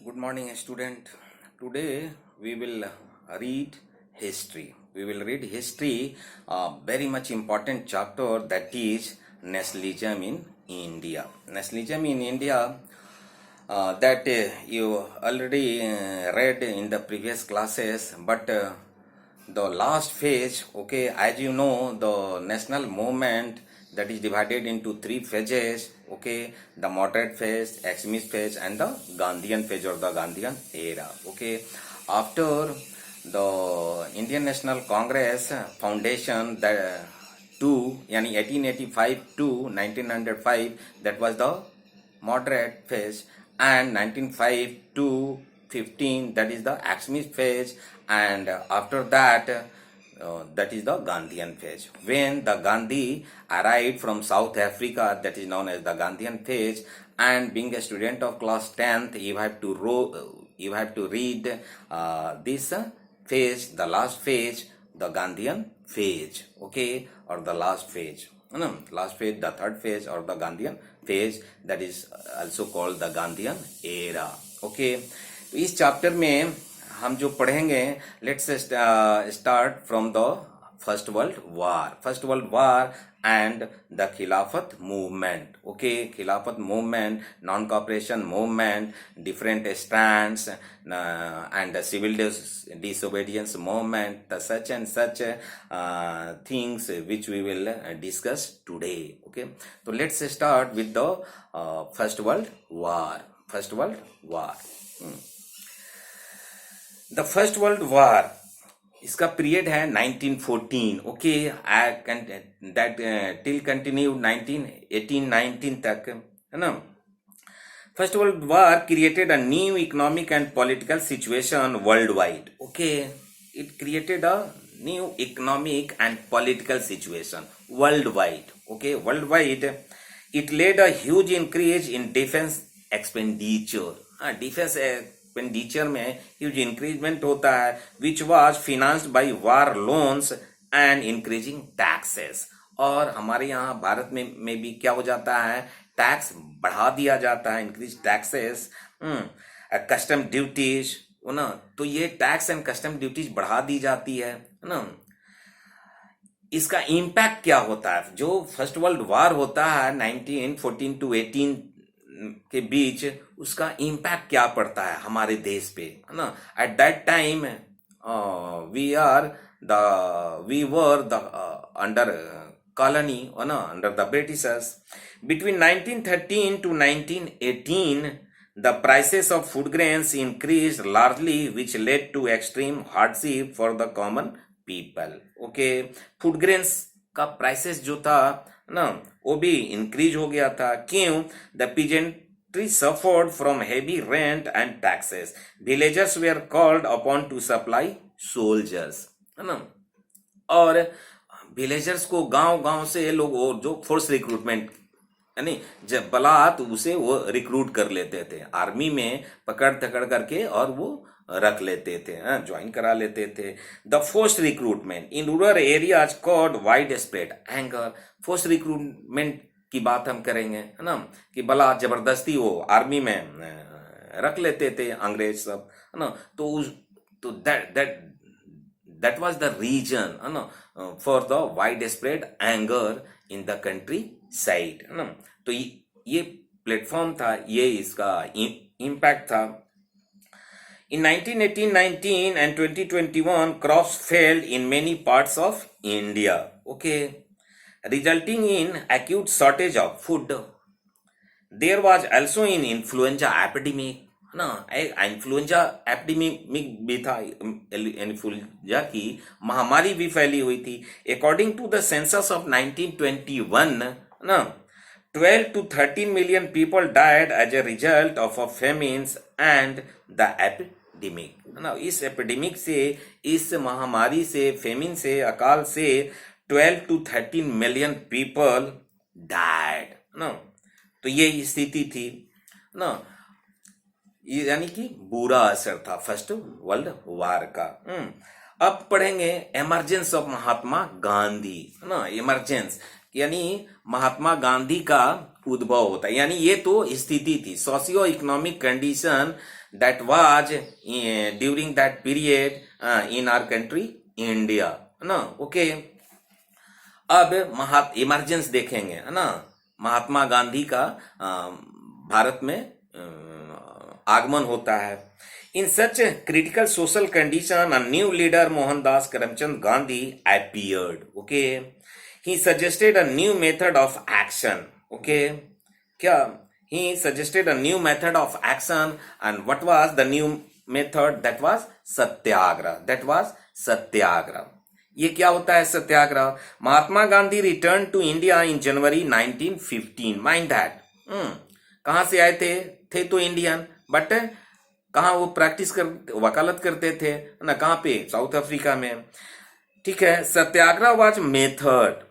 Good morning, student. Today we will read history. We will read history, a very much important chapter, that is nationalism in India. Nationalism in India, that you already read in the previous classes, but the last phase, okay, as you know, the national movement that is divided into three phases, okay, the moderate phase, extremist phase, and the Gandhian phase or the Gandhian era, okay. After the Indian National Congress foundation, the yani 1885 to 1905, that was the moderate phase, and 1905 to 15, that is the extremist phase, and after that, that is the Gandhian phase. When the Gandhi arrived from South Africa, that is known as the Gandhian phase, and being a student of class 10th, you have to read this phase, the last phase, the Gandhian phase, okay, or the last phase. No, last phase, the third phase, or the Gandhian phase, that is also called the Gandhian era, okay. तो इस chapter में हम जो पढ़ेंगे, let's start from the first world war and the खिलाफत movement, okay. खिलाफत movement, non cooperation movement, different stands, and the civil disobedience movement, the such and such things which we will discuss today, okay. So let's start with the first world war. The first world war, इसका period है 1914, okay, that till continue 1819 तक, है ना. First World War created a new economic and political situation worldwide, okay. It created a new economic and political situation worldwide, okay. Worldwide, it led a huge increase in defense expenditure. Defense expenditure में huge increment होता है, which was financed by war loans and increasing taxes. और हमारे यहाँ भारत में भी क्या हो जाता है, टैक्स बढ़ा दिया जाता है, इंक्रीज टैक्सेस, कस्टम ड्यूटीज, ना. तो ये टैक्स एंड कस्टम ड्यूटीज बढ़ा दी जाती है ना. इसका इम्पैक्ट क्या होता है, जो फर्स्ट वर्ल्ड वार होता है 1914 टू 18 के बीच, उसका इम्पैक्ट क्या पड़ता है हमारे देश पे, है ना. At that time we were the under colony, or no, under the Britishers. Between 1913 to 1918, the prices of food grains increased largely, which led to extreme hardship for the common people, okay. Food grains का prices जो था ना, वो भी increase हो गया था. क्यों? The peasantry suffered from heavy rent and taxes. Villagers were called upon to supply soldiers, है ना. और विलेजर्स को गांव से लोग, और जो फोर्स रिक्रूटमेंट, यानी जब बलात् उसे वो रिक्रूट कर लेते थे आर्मी में, पकड़ तकड़ करके, और वो रख लेते थे, ज्वाइन करा लेते थे. The force recruitment in rural areas called wide spread anger. Force recruitment की बात हम करेंगे, है ना, कि बलात् जबरदस्ती वो आर्मी में रख लेते थे अंग्रेज सब, है ना. तो that was the reason, है ना, for the widespread anger in the country side, है ना. तो ये प्लेटफॉर्म था, ये इसका इम्पैक्ट था. In 1918-19 and 2021, crops failed in many parts of India, okay, resulting in acute shortage of food. There was also an influenza epidemic, ना. Influenza epidemic भी था, इन्फ्लुएंजा की महामारी भी फैली हुई थी. According to the census of 1921, ना, 12 to 13 million people died as a result of a famines and the epidemic, ना. इस एपिडेमिक से, इस महामारी से, फेमिन से, अकाल से 12 to 13 million people died, ना. तो ये स्थिति थी, ना. यानी कि बुरा असर था फर्स्ट वर्ल्ड वार का. अब पढ़ेंगे एमरजेंस ऑफ महात्मा गांधी, ना. इमरजेंस यानी महात्मा गांधी का उद्भव होता है, यानी ये तो स्थिति थी, socio economic condition that was during that period in our country India, है ना। ओके, अब इमरजेंस देखेंगे, है ना। महात्मा गांधी का भारत में आगमन होता है। In such critical social condition a new leader Mohandas Karamchand Gandhi appeared. Okay, he suggested a new method of action. Okay, क्या he suggested a new method of action, and what was the new method? That was satyagraha. That was satyagraha. ये क्या होता है satyagraha? Mahatma Gandhi return to India in January 1915. Mind that, कहां से आए थे तो इंडियन, बट कहाँ वो प्रैक्टिस कर वकालत करते थे ना, कहाँ पे? साउथ अफ्रीका में। ठीक है, satyagraha was method,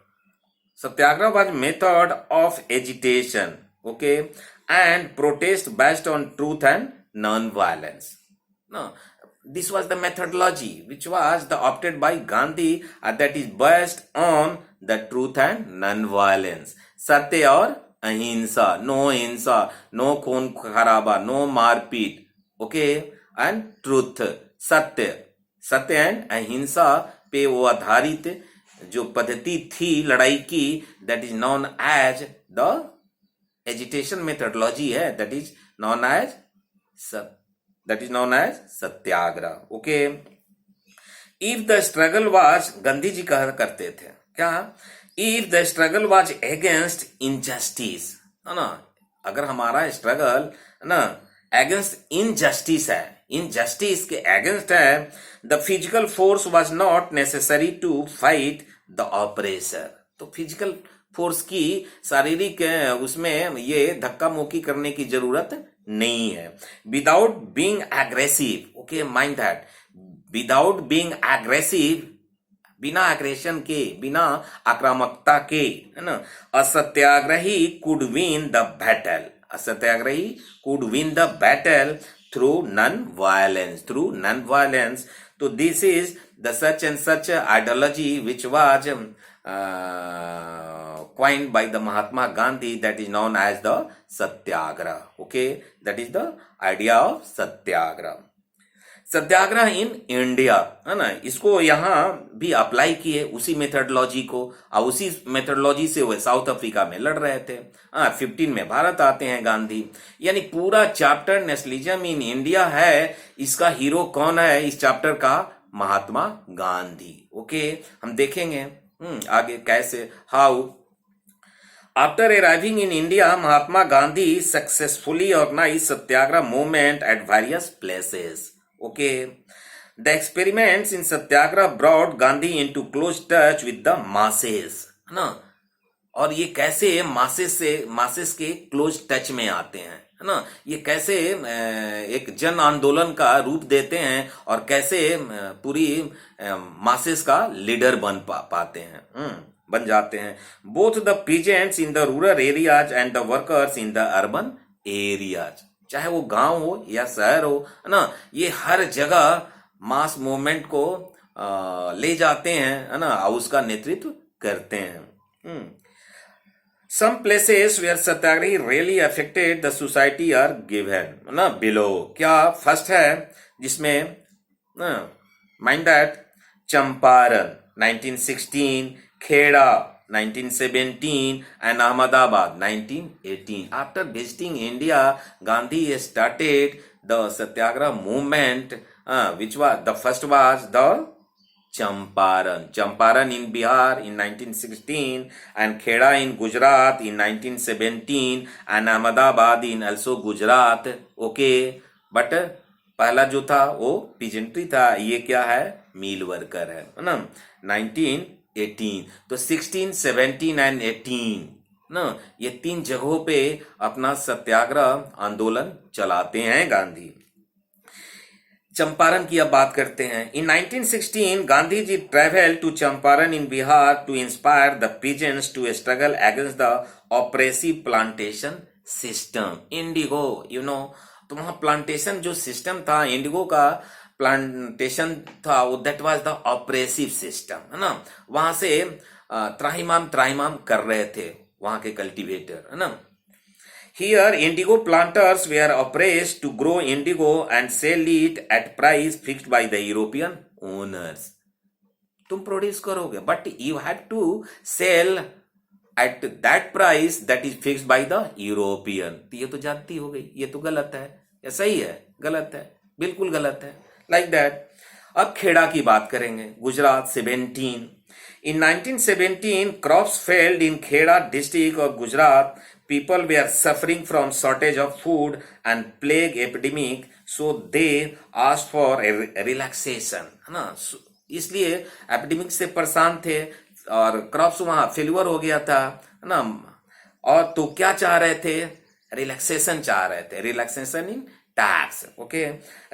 satyagraha was method of agitation, okay, and protest based on truth and non violence. No, this was the methodology which was opted by Gandhi, that is based on the truth and non-violence. सत्य और अहिंसा, no हिंसा, no खून खराबा, no मारपीट, okay, and truth, सत्य, सत्य and अहिंसा पे वो आधारित जो पद्धति थी लड़ाई की, that is known as the agitation methodology है, that is known as satyagraha. Okay, if the struggle was, Gandhi ji कहा करते थे क्या, if the struggle was against injustice, है ना, अगर हमारा स्ट्रगल ना अगेंस्ट इनजस्टिस है, इनजस्टिस के अगेंस्ट है, the physical force was not necessary to fight the oppressor. तो फिजिकल फोर्स की शारीरिक उसमें ये धक्का मुक्की करने की जरूरत नहीं है। Without being aggressive, okay, mind that, without being aggressive, बिना एग्रेशन के, बिना आक्रामकता के, है ना, असत्याग्रही could win the battle, असत्याग्रही could win the battle through non violence, through non violence. तो this is the such and such ideology which was coined by the Mahatma Gandhi, that is known as the Satyagraha. Okay, that is the idea of Satyagraha. Satyagraha in India, है ना, इसको यहाँ भी apply किए उसी methodology को, और उसी मेथडोलॉजी से वो साउथ अफ्रीका में लड़ रहे थे। 15 में भारत आते हैं गांधी, यानी पूरा चैप्टर नेशनलिज्म इन इंडिया है, इसका हीरो कौन है इस चैप्टर का? महात्मा गांधी। ओके, हम देखेंगे आगे कैसे, how After arriving in India, Mahatma Gandhi successfully organized Satyagraha movement at various places. Okay, the experiments in Satyagraha brought Gandhi into close touch with the masses, है ना, और ये कैसे मासेस के क्लोज टच में आते हैं, है ना, ये कैसे एक जन आंदोलन का रूप देते हैं और कैसे पूरी मासेस का लीडर पाते हैं, बन जाते हैं। Both the peasants in the rural areas and the workers in the urban areas, चाहे वो गांव हो या शहर हो, है ना, ये हर जगह मास मूवमेंट को ले जाते हैं, है ना, और उसका नेतृत्व करते हैं। Some places where satyagrahi really affected the society are given, ना, बिलो। क्या फर्स्ट है जिसमें, mind that, Champaran 1916, Kheda 1917 and Ahmedabad 1918. After visiting India, Gandhi started the Satyagraha movement, which was the first was the Champaran in Bihar in 1916, and Kheda in Gujarat in 1917, and Ahmedabad in also Gujarat. Okay, but पहला जो था वो peasantry था, ये क्या है? Meal worker है ना, 1918। तो 16, 17 एंड 18 ना, ये 3 जगहों पे अपना सत्याग्रह आंदोलन चलाते हैं गांधी। चंपारण की अब बात करते हैं। In 1916 Gandhi ji travel to Champaran in Bihar to inspire the peasants to struggle against the oppressive plantation system, indigo, you know. तो वहां प्लांटेशन जो सिस्टम था, इंडिगो का प्लांटेशन था, वो that was the oppressive system, है ना। वहां से त्राहिमाम कर रहे थे वहां के कल्टीवेटर, है ना। Here, indigo planters were oppressed to grow indigo and sell it at price fixed by the European owners. तुम प्रोड्यूस करोगे, but you have to sell at that price that is fixed by the European. तो ये तो जाती हो गई, ये तो गलत है. या सही है? गलत है, बिल्कुल गलत है. Like that. अब खेड़ा की बात करेंगे. Gujarat 17. In 1917, crops failed in Kheda district of Gujarat. People were suffering from shortage of food and plague epidemic, so they asked for a relaxation. है ना? इसलिए एपिडेमिक से परेशान थे और क्रॉप्स वहां फेल्यूर हो गया था, है ना? और तो क्या चाह रहे थे? रिलैक्सेशन चाह रहे थे. Relaxation in tax. Okay,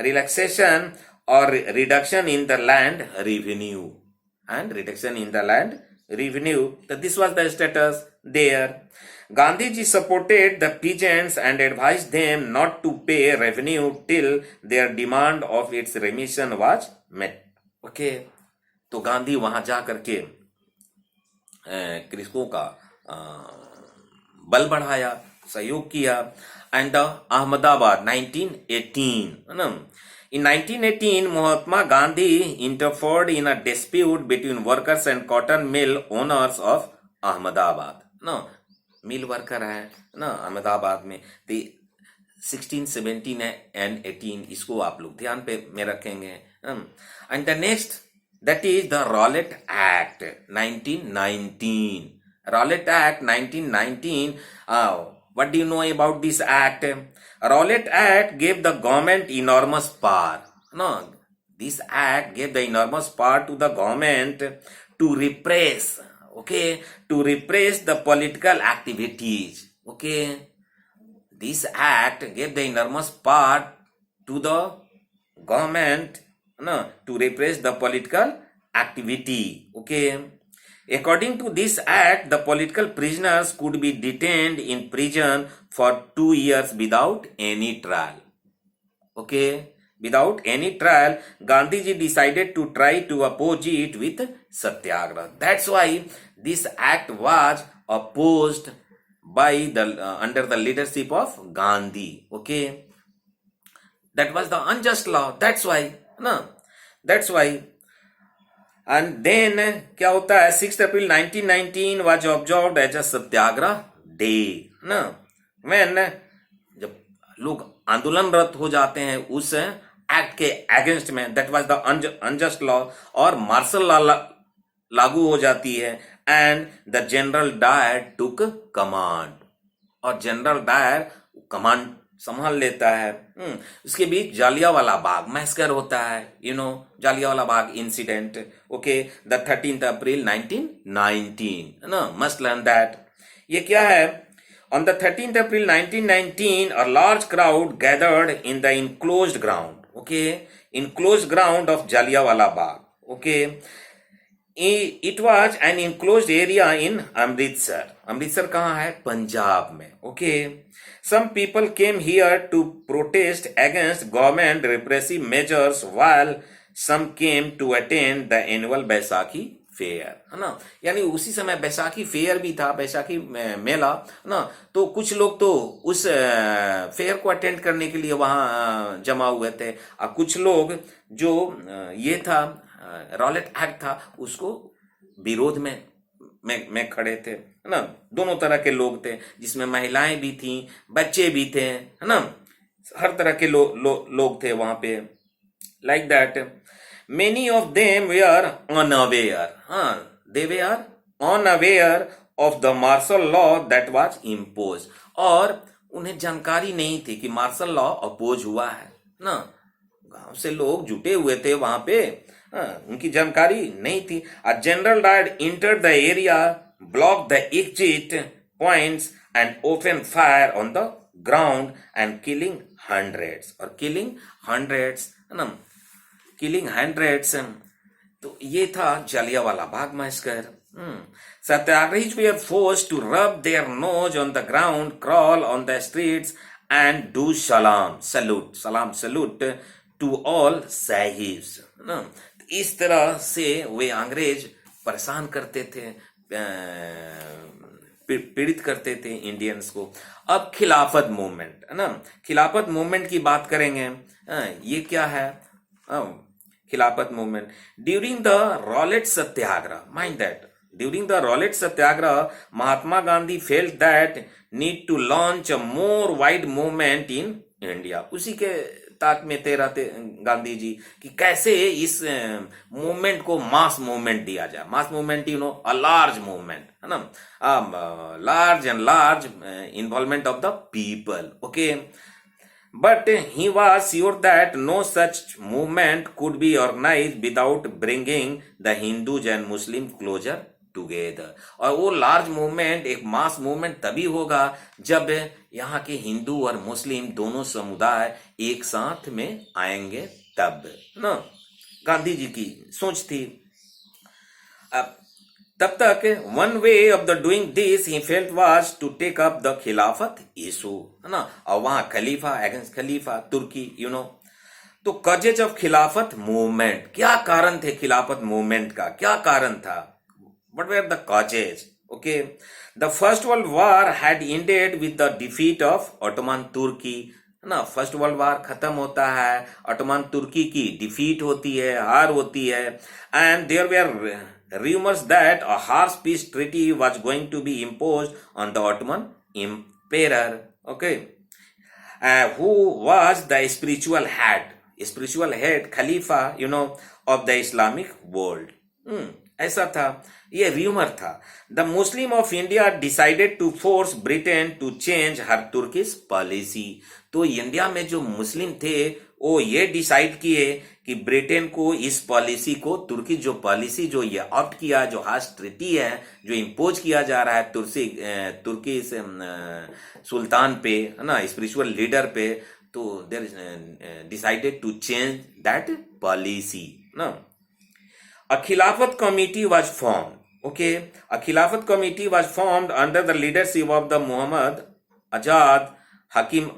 relaxation और reduction in the land revenue. And reduction in the land revenue. So this was the status there. Gandhiji supported the peasants and advised them not to pay revenue till their demand of its remission was met. Okay, तो गांधी वहां जा करके कृषकों का बल बढ़ाया, सहयोग किया. एंड अहमदाबाद 1918, है ना? In 1918, Mahatma Gandhi interfered in a dispute between workers and cotton mill owners of Ahmedabad. No, mill worker है ना अहमदाबाद में. तो 16, 17 and 18 इसको आप लोग ध्यान पे में रखेंगे. And the next, that is the Rowlatt Act 1919. Rowlatt Act 1919. What do you know about this act? Rowlatt Act gave the government enormous power. No, this act gave the enormous power to the government to repress. Okay, to repress the political activities. Okay, this act gave the enormous power to the government, no, to repress the political activity. Okay. According to this act, the political prisoners could be detained in prison for 2 years without any trial. Okay, without any trial, Gandhiji decided to try to oppose it with satyagraha. That's why this act was opposed by the under the leadership of Gandhi. Okay, that was the unjust law. That's why, no, that's why. And then क्या होता है? 6 अप्रैल 1919 was observed as a Satyagraha day ना. when जब लोग आंदोलनरत हो जाते हैं उस एक्ट के अगेंस्ट में, that was the unjust law, और मार्शल लॉ लागू हो जाती है. And the General Dyer took command, और जनरल डायर कमांड संभाल लेता है. उसके बीच जालियावाला बाग मैस्कर होता है. Jallianwala Bagh incident. Okay, the 13th अप्रैल 1919, ना, मस्ट लर्न दैट. ये क्या है? On the 13th April 1919 a large crowd gathered in the enclosed ground. Okay, enclosed ground of Jallianwala Bagh. Okay, it was an enclosed area in Amritsar. Amritsar कहाँ है? पंजाब में. Okay, some people came here to protest against government repressive measures, while some came to attend the annual Baisakhi fair, है ना. यानी उसी समय Baisakhi fair भी था, बैसाखी मेला, है ना. तो कुछ लोग तो उस फेयर को अटेंड करने के लिए वहां जमा हुए थे, और कुछ लोग जो ये था रॉलेट एक्ट था उसको विरोध में खड़े थे, है ना. दोनों तरह के लोग थे, जिसमें महिलाएं भी थी, बच्चे भी थे, है ना. हर तरह के लोग थे वहां पे. Like that. Many of them were unaware. They were unaware of the martial law that was impose. और उन्हें जानकारी नहीं थी कि मार्शल लॉ अपोज हुआ है ना. गांव से लोग जुटे हुए थे वहां पे, उनकी जानकारी नहीं थी. A General Dyer enter the area, blocked the exit points and opened fire on the ground and killing hundreds. और killing hundreds, है ना, killing hundreds. तो ये था Jallianwala Bagh massacre. Satyagrahis were forced to rub their nose on the ground, crawl on the streets and do salute to all sahibs. ना, इस तरह से वे अंग्रेज परेशान करते थे पीड़ित करते थे इंडियंस को। अब खिलाफत मूवमेंट है ना, खिलाफत मूवमेंट की बात करेंगे। ये क्या है? Khilafat movement during the Rowlatt Satyagraha, mind that during the Rowlatt Satyagraha Mahatma Gandhi felt that need to launch a more wide movement in India. उसी के ताक में थे रहते गांधी जी कि कैसे इस मूवमेंट को मास मूवमेंट दिया जाए। Mass movement you know a large movement है ना, large and large involvement of the people. Okay, but he was sure that no such movement could be organized without bringing the Hindus and Muslim closer together। और वो large movement, एक mass movement तभी होगा जब यहाँ के हिंदू और मुस्लिम दोनों समुदाय एक साथ में आएंगे, तब ना गांधी जी की सोच थी। अब तब तक one way of the doing this he felt was to take up the Khilafat issue, है ना, और वहां खलीफा अगेंस्ट खलीफा, तुर्की, यू नो। तो कजेज ऑफ खिलाफत मूवमेंट, क्या कारण थे खिलाफत मूवमेंट का, क्या कारण था? What were the causes? Okay, the first world war had ended with the defeat of Ottoman तुर्की, है ना। फर्स्ट वर्ल्ड वॉर खत्म होता है, ऑटोमन तुर्की की डिफीट होती है, हार होती है, and there were rumors that a harsh peace treaty was going to be imposed on the Ottoman Emperor, okay, who was the spiritual head Khalifa, you know, of the Islamic world। ऐसा था, ये rumor था। The Muslim of India decided to force Britain to change her Turkish policy। तो India में जो मुस्लिम थे वो ये डिसाइड किए कि ब्रिटेन को इस पॉलिसी को, तुर्की जो पॉलिसी जो ये ऑप्ट किया, जो हार्श ट्रीटी है जो इम्पोज किया जा रहा है तुर्की से सुल्तान पे, है ना, स्पिरिचुअल लीडर पे, तो there decided to change that policy ना। A Khilafat committee was formed. Okay, a Khilafat committee was formed under the leadership of the Muhammad Azad, Hakim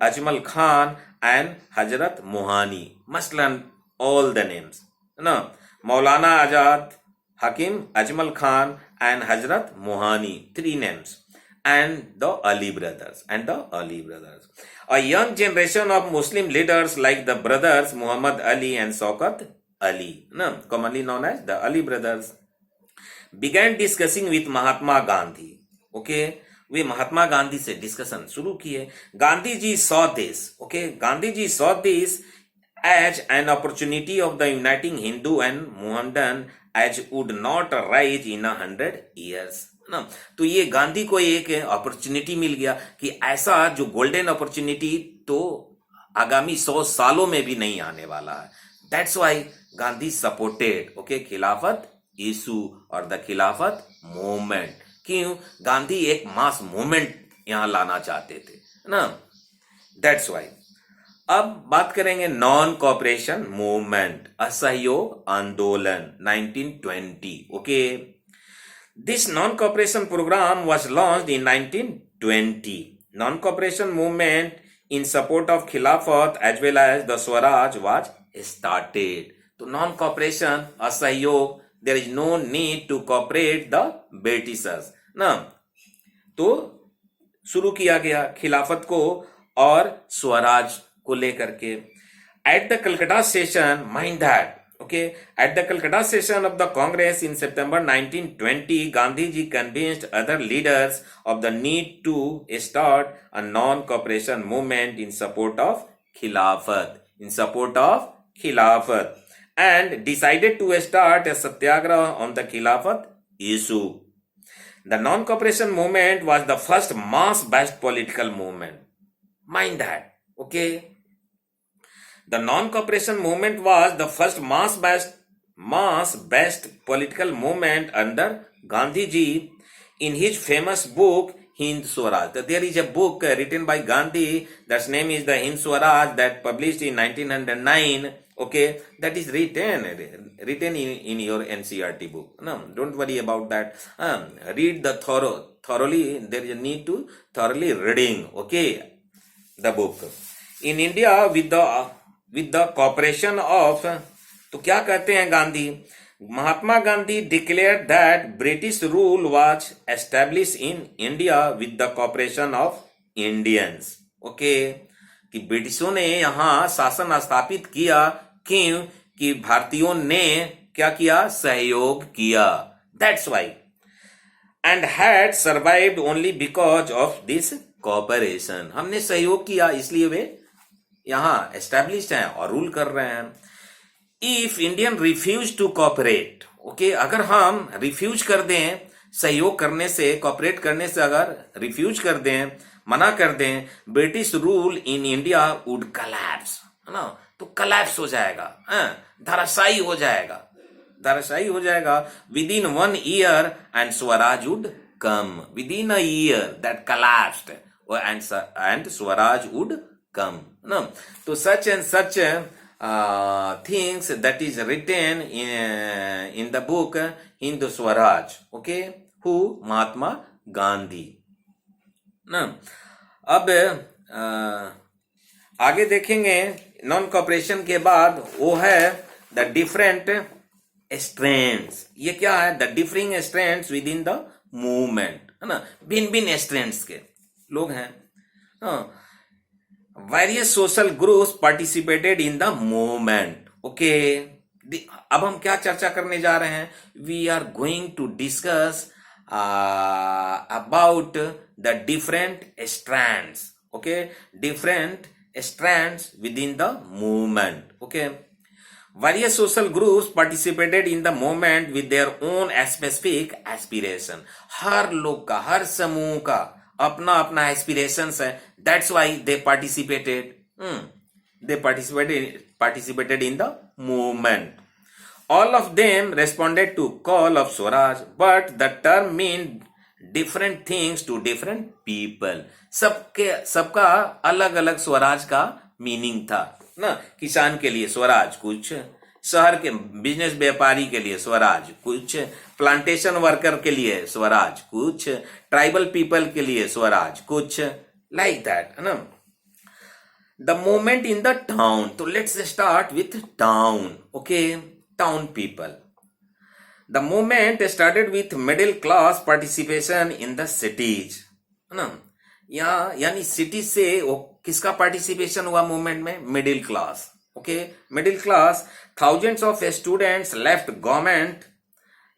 Ajmal Khan, and Hazrat Mohani. Must learn all the names. No, Maulana Azad, Hakim Ajmal Khan, and Hazrat Mohani. 3 names. And the Ali brothers. A young generation of Muslim leaders like the brothers Muhammad Ali and Shaukat Ali, no, commonly known as the Ali brothers, began discussing with Mahatma Gandhi। Okay, वे महात्मा गांधी से discussion शुरू किए। Gandhi ji saw this, okay, Gandhi ji saw this as an opportunity of the uniting Hindu and Mohammedan as would not rise in 100 years ना। तो ये गांधी को एक opportunity मिल गया कि ऐसा जो गोल्डन अपॉर्चुनिटी तो आगामी 100 सालों में भी नहीं आने वाला है। That's why Gandhi supported, okay, खिलाफत इशू और द खिलाफत मूवमेंट। क्यों? गांधी एक मास मूवमेंट यहां लाना चाहते थे ना, दैट्स वाई। अब बात करेंगे नॉन कॉपरेशन मूवमेंट, असहयोग आंदोलन 1920। Okay, this non cooperation programme was launched in 1920। Non cooperation movement in support of Khilafat as well as the Swaraj was started. तो नॉन कॉपरेशन, असहयोग, there is no need to cooperate the Britishers ना, तो शुरू किया गया खिलाफत को और स्वराज को लेकर के। At the Calcutta session, mind that, okay, at the Calcutta session of the Congress in September 1920, Gandhi ji convinced other leaders of the need to start a non cooperation movement in support of Khilafat, and decided to start a satyagraha on the Khilafat issue. The non-cooperation movement was the first mass-based political movement. Mind that, okay? The non-cooperation movement was the first mass-based political movement under Gandhi ji in his famous book Hind Swaraj. There is a book written by Gandhi, that's name is the Hind Swaraj, that published in 1909. Okay, that is written in your NCERT book. No, don't worry about that. Read the thoroughly. There is a need to thoroughly reading. Okay, the book. In India, with the cooperation of, तो क्या कहते हैं Gandhi? Mahatma Gandhi declared that British rule was established in India with the cooperation of Indians. Okay, कि ब्रिटिशों ने यहाँ शासन स्थापित किया, क्यों? कि भारतीयों ने क्या किया? सहयोग किया. That's why. And had survived only because of this cooperation. हमने सहयोग किया, इसलिए वे यहाँ established हैं और रूल कर रहे हैं. If Indian refuse to cooperate, okay, अगर हम रिफ्यूज कर दें सहयोग करने से, कॉपरेट करने से अगर रिफ्यूज कर दें, मना कर दें, British rule in India would collapse, है ना? तो कलैप्स हो जाएगा, धराशायी हो जाएगा, धराशायी हो जाएगा. Within 1 year and Swaraj would come. Within a year that collapsed and Swaraj would come. ना, तो such and such things that is written in the book Hindu Swaraj. Okay, who? Mahatma Gandhi. ना, अब आगे देखेंगे non cooperation के बाद वो है द डिफरेंट स्ट्रेंड्स. ये क्या है? The differing strands with in the movement, है ना? भिन्न भिन्न स्ट्रेंड्स के लोग हैं. Various social groups participated in the movement. Okay. अब हम क्या चर्चा करने जा रहे हैं? We are going to discuss about the different strands. Okay, different strands within the movement. Okay, various social groups participated in the movement with their own specific aspiration. हर लोग का, हर समूह का अपना अपना aspirations है. That's why they participated. They participated in the movement. All of them responded to call of Swaraj, but the term mean different things to different people. सबका अलग अलग स्वराज का मीनिंग था ना. किसान के लिए स्वराज कुछ, शहर के बिजनेस व्यापारी के लिए स्वराज कुछ, प्लांटेशन वर्कर के लिए स्वराज कुछ, ट्राइबल पीपल के लिए स्वराज कुछ, लाइक दैट, है ना. The movement in the town. तो let's start with town. Okay, town people. The movement started with middle class participation in the cities, है ना. यहाँ यानी सिटी से वो किसका पार्टिसिपेशन हुआ मूवमेंट में? Middle class. Okay, middle class. Thousands of students left government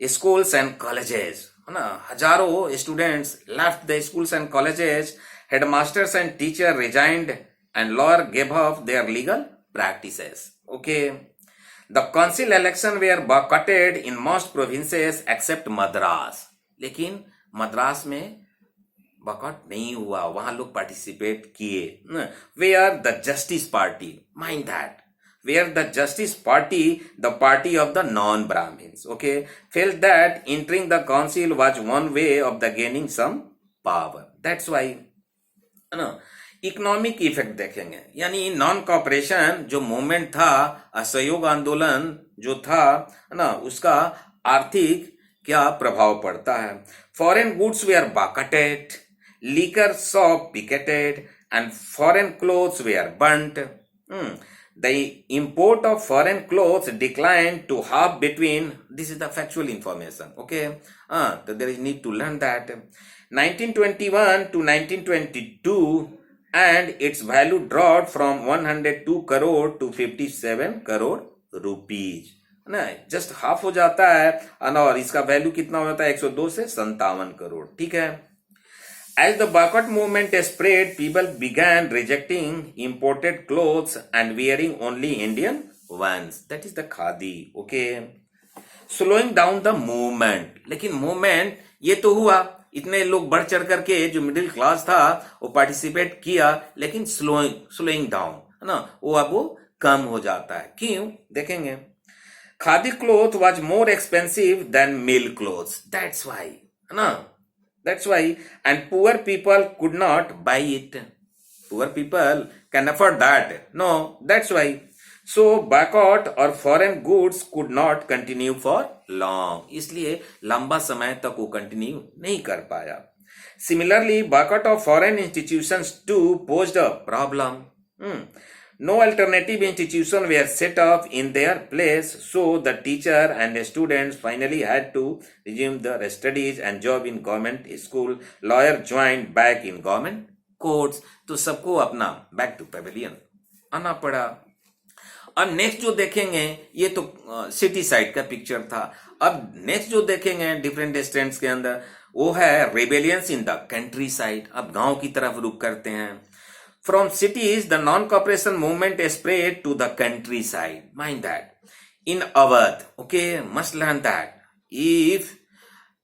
schools and colleges, है ना. हजारों students left the schools and colleges. Headmasters and teachers resigned and lawyers gave up their legal practices. Okay, the council election were boycotted in most provinces except Madras. लेकिन मद्रास में boycott नहीं हुआ, वहां लोग participate किए. Where the Justice Party, mind that, where the Justice Party, the party of the non-Brahmins, okay, felt that entering the council was one way of the gaining some power. That's why, है ना. Economic effect देखेंगे, यानी non cooperation जो movement था, असहयोग आंदोलन जो था, है ना, उसका आर्थिक क्या प्रभाव पड़ता है. Foreign goods were boycotted, liquor shop picketed, and foreign clothes were burnt. The import of foreign clothes declined to half between, this is the factual information, okay, so there is need to learn that, 1921 to 1922, and its value dropped from 102 crore to 57 crore rupees. ना, just half हो जाता है, और इसका value कितना होता है? 102 से 57 करोड़. ठीक है. As the boycott movement spread, people began rejecting imported clothes and wearing only Indian ones. That is the khadi. Okay. Slowing down the movement. लेकिन movement ये तो हुआ, इतने लोग बढ़ चढ़ करके जो मिडिल क्लास था वो पार्टिसिपेट किया, लेकिन स्लोइंग डाउन, है ना, वो अब वो कम हो जाता है. क्यों? देखेंगे. Khadi cloth was more expensive than mill clothes. That's why, है ना. That's why, and poor people could not buy it. Poor people can afford that. No, that's why. So boycott or foreign goods could not continue for long. इसलिए लंबा समय तक वो continue नहीं कर पाया. Similarly, boycott of foreign institutions too posed a problem. No alternative institution were set up in their place, so the teacher and the students finally had to resume their studies and job in government school. Lawyer joined back in government courts. तो सबको अपना back to Pavilion आना पड़ा. अब next जो देखेंगे ये तो सिटी साइड का पिक्चर था. अब नेक्स्ट जो देखेंगे डिफरेंट स्टेट्स के अंदर वो है rebellions in the country side. अब गांव की तरफ रुक करते हैं. From cities, the non-cooperation movement spread to the countryside. Mind that. In Awadh, okay, must learn that. If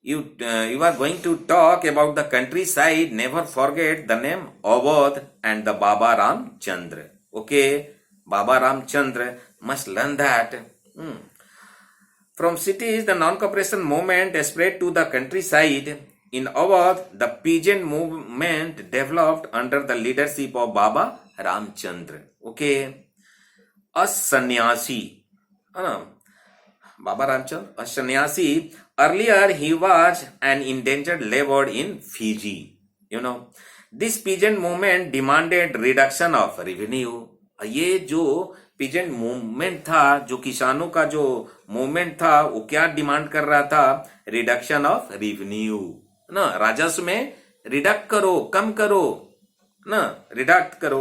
you are going to talk about the countryside, never forget the name Awadh and the Baba Ram Chandra. Okay, Baba Ram Chandra, must learn that. From cities, the non-cooperation movement spread to the countryside. In Awadh, the peasant movement developed under the leadership of Baba Ramchandra. Okay, a sannyasi. Baba Ramchandra, a sannyasi. Earlier, he was an indentured laborer in Fiji. You know, this peasant movement demanded reduction of revenue. ये जो peasant movement था, जो किसानों का जो movement था, वो क्या डिमांड कर रहा था? रिडक्शन ऑफ रेवेन्यू ना, राजस्व में रिडक्ट करो, कम करो ना, रिडक्ट करो.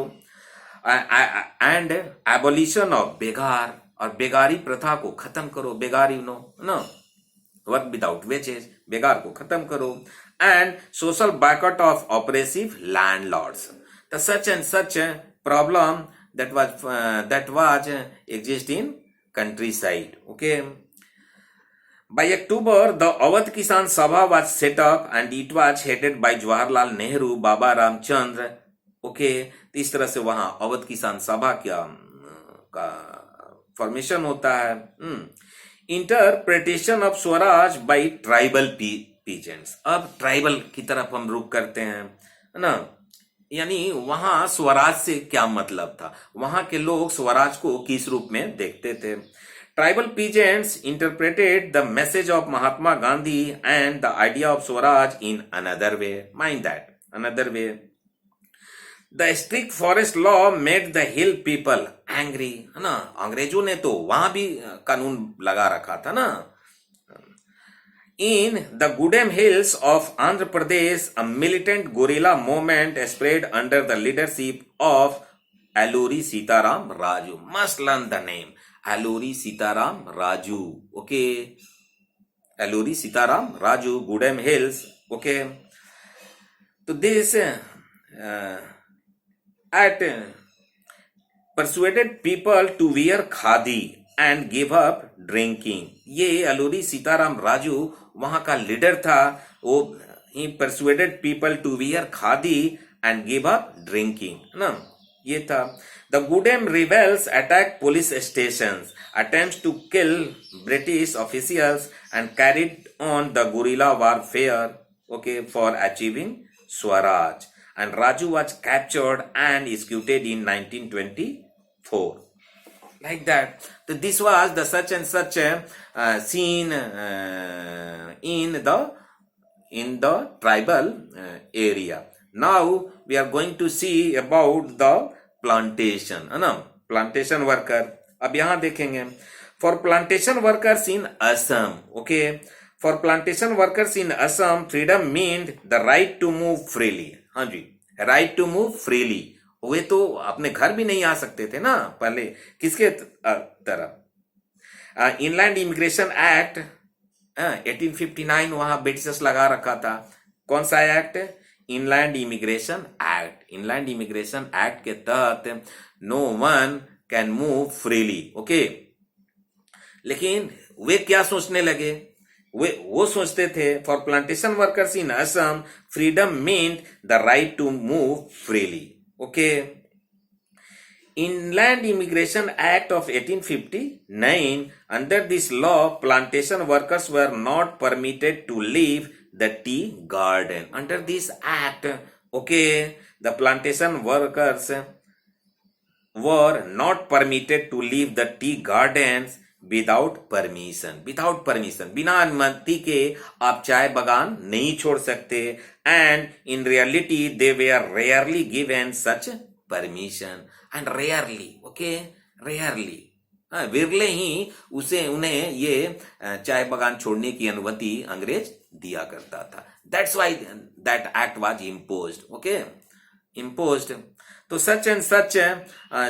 एंड एबोलिशन ऑफ बेगार, और बेगारी प्रथा को खत्म करो. बेगार यू नो ना, वर्क विदाउट वेजेस, बेगार को खत्म करो. And social boycott of oppressive landlords. The such and such problem that was exist in countryside. Okay. By October, the Awadh Kisan Sabha was set up and it was headed by Jawaharlal Nehru, Baba Ramchandra. Okay, तो इस तरह से वहां अवध किसान सभा का formation होता है. Interpretation of Swaraj bye tribal peasants. अब ट्राइबल की तरफ हम रुक करते हैं ना, यानी वहां स्वराज से क्या मतलब था, वहां के लोग स्वराज को किस रूप में देखते थे. Tribal peasants interpreted the message of Mahatma Gandhi and the idea of Swaraj in another way. Mind that, another way. The strict forest law made the hill people angry. है ना, अंग्रेजों ने तो वहां भी कानून लगा रखा था ना. In the Gudem Hills of Andhra Pradesh, a militant guerrilla movement spread under the leadership of Alluri Sitaram Raju. Must learn the name. Alluri Sitaram Raju. Okay. Alluri Sitaram Raju, Gudem Hills. Okay. So this persuaded people to wear khadi and give up drinking. ये Alluri Sitaram Raju वहां का leader था. वो he persuaded people to wear khadi and give up drinking. ना ये था. The Gudem rebels attacked police stations, attempts to kill British officials, and carried on the guerrilla warfare, okay, for achieving Swaraj. And Raju was captured and executed in 1924. Like that. So this was the such and such scene in the tribal area. Now we are going to see about the plantation है ना, plantation worker. अब यहां देखेंगे for plantation workers in Assam. Okay, for plantation workers in Assam freedom mean the right to move freely. हाँ जी, right to move freely. वे तो अपने घर भी नहीं आ सकते थे ना पहले, किसके तरह. इनलैंड इमिग्रेशन एक्ट 1859 वहां ब्रिटिशर्स लगा रखा था. कौन सा act? Inland immigration act. Inland immigration act के तहत no one can move freely. Okay, लेकिन वे क्या सोचने लगे? वो सोचते थे for plantation workers in Assam freedom mean the right to move freely. Okay, Inland Immigration Act of 1859, under this law, plantation workers were not permitted to leave the tea garden. Under this act, okay, the plantation workers were not permitted to leave the tea gardens without permission. Without permission, बिना अनुमति के आप चाय बागान नहीं छोड़ सकते. And in reality, they were rarely given such permission and rarely, okay, rarely, विरले ही उन्हें ये चाय बगान छोड़ने की अनुमति अंग्रेज दिया करता था. That's why that act was imposed, okay, imposed. So such and such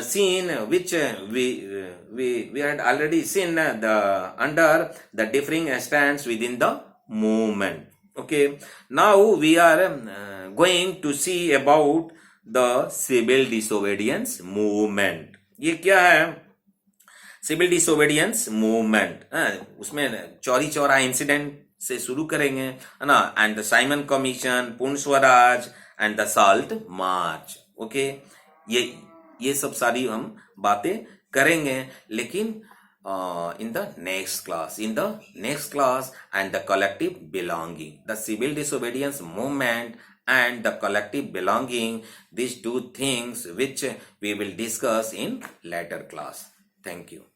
scene which we had already seen the under the differing stands within the movement. Okay, now we are going to see about the civil disobedience movement. ये क्या है? Civil disobedience movement, उसमें Chauri Chaura incident से शुरू करेंगे, है ना, and the Simon Commission, Purna Swaraj and the salt march. Okay, ये सब सारी हम बातें करेंगे, लेकिन in the next class and the collective belonging, the civil disobedience movement and the collective belonging, these two things which we will discuss in later class. Thank you.